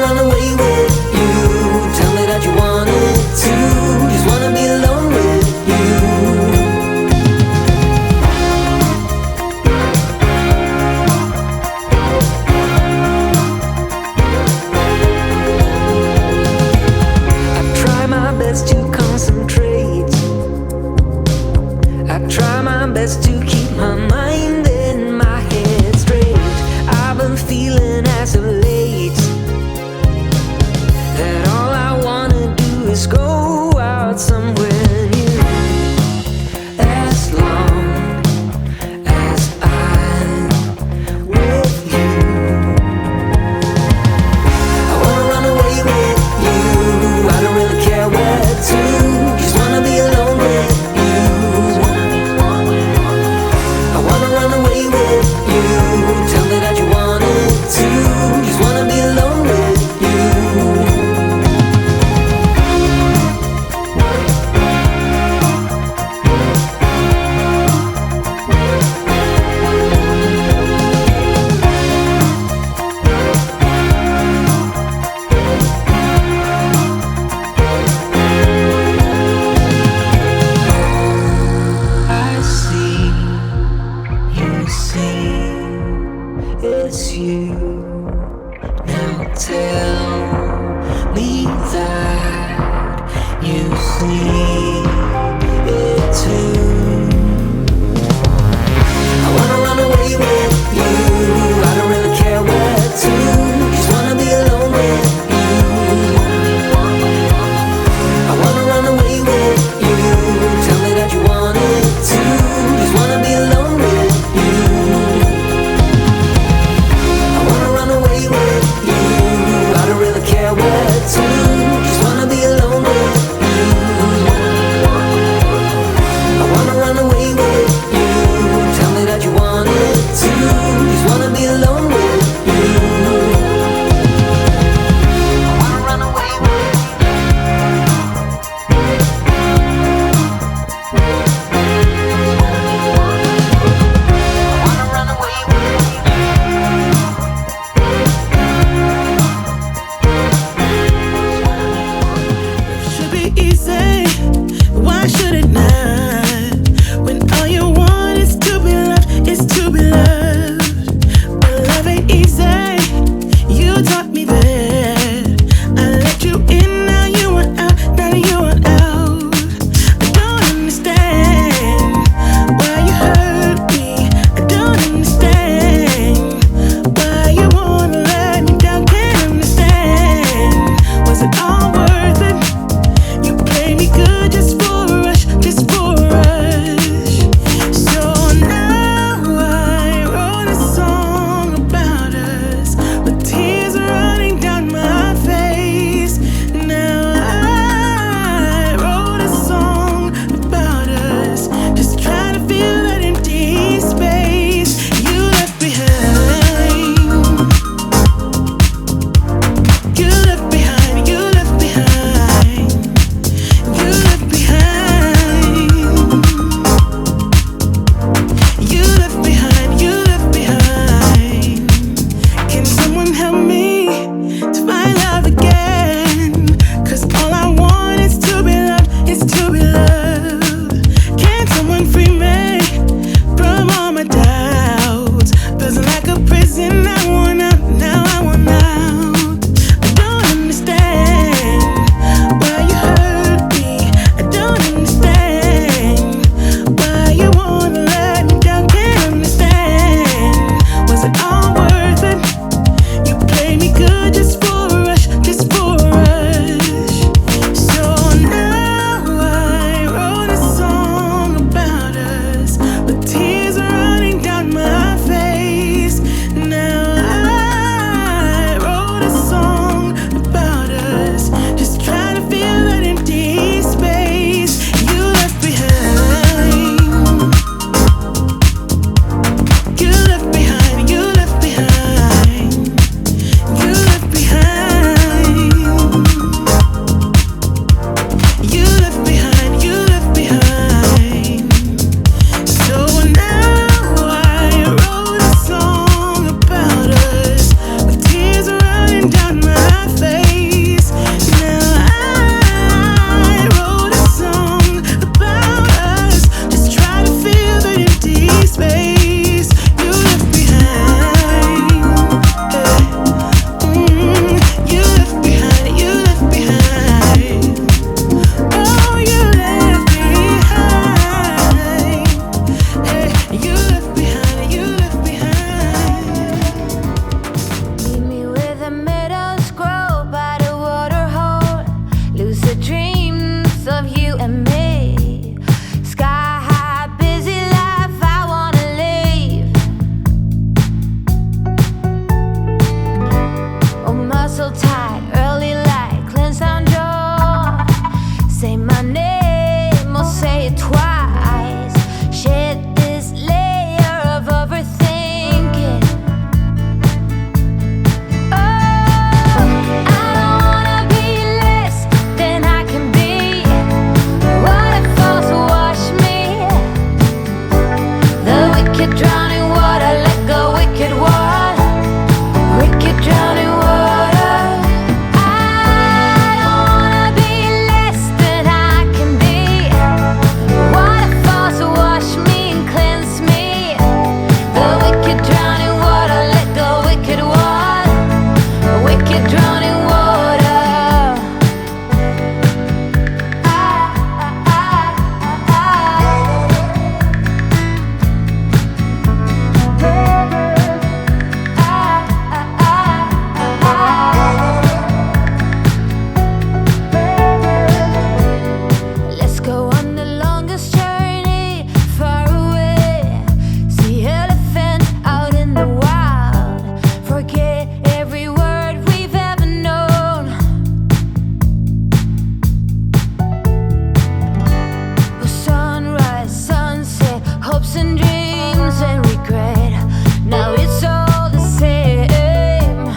run away with you. Tell me that you want it too. Just wanna be alone with you. I try my best to concentrate. I try my best to keep my mind and my head straight. I've been feeling as of late that all I wanna do is go out somewhere new. As long as I'm with you, I wanna run away with you. I don't really care where to. Just wanna be alone with you. I wanna run away with you. Tell me that you want it too. Just wanna be alone with you. I see, you see, it's you. Now tell me that you see it too. I wanna run away with you. I don't really care where to. Just wanna be alone with you. I wanna run away with you. Tell me that you want it too. Just wanna be alone with you. I wanna run away with you. I don't really care where to. Just wanna be alone with you. I wanna run away with you. Tell me that you want it too. Just wanna be alone with you. I wanna run away with you. I wanna run away with you. hold tight, early light, cleanse down jaw. Say my name or say it twice. Shed this layer of overthinking. Oh, I don't wanna be less than I can be. Waterfalls wash me. The wicked drowning water, let go, wicked water. Wicked drowning water. I don't wanna be less than I can be. Waterfalls wash me and cleanse me. The wicked drowning water, let go, wicked water. Wicked drowning water. Let's go on the longest journey far away. See elephants out in the wild. Forget every word we've ever known. Sunrise, sunset, hopes and dreams and regret. Now it's all the same.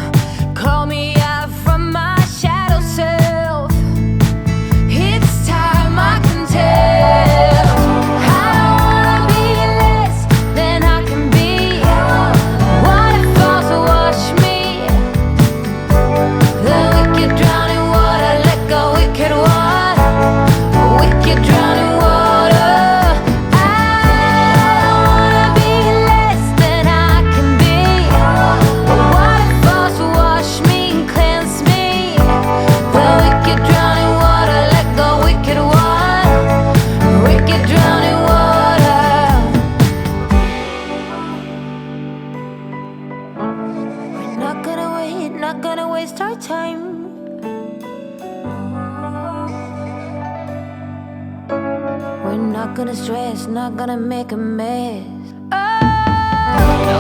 Call me out from my shadow self. It's time I can tell. I don't wanna be less than I can be. Waterfalls wash me. The wicked drowning water, let go, wicked water. Wicked drowning water. I don't wanna be less than I can be. Waterfalls wash me and cleanse me. The wicked drowning water, let go, wicked water. Wicked drowning water. We're not gonna wait, not gonna waste our time. We're not gonna stress, not gonna make a mess. Oh, no,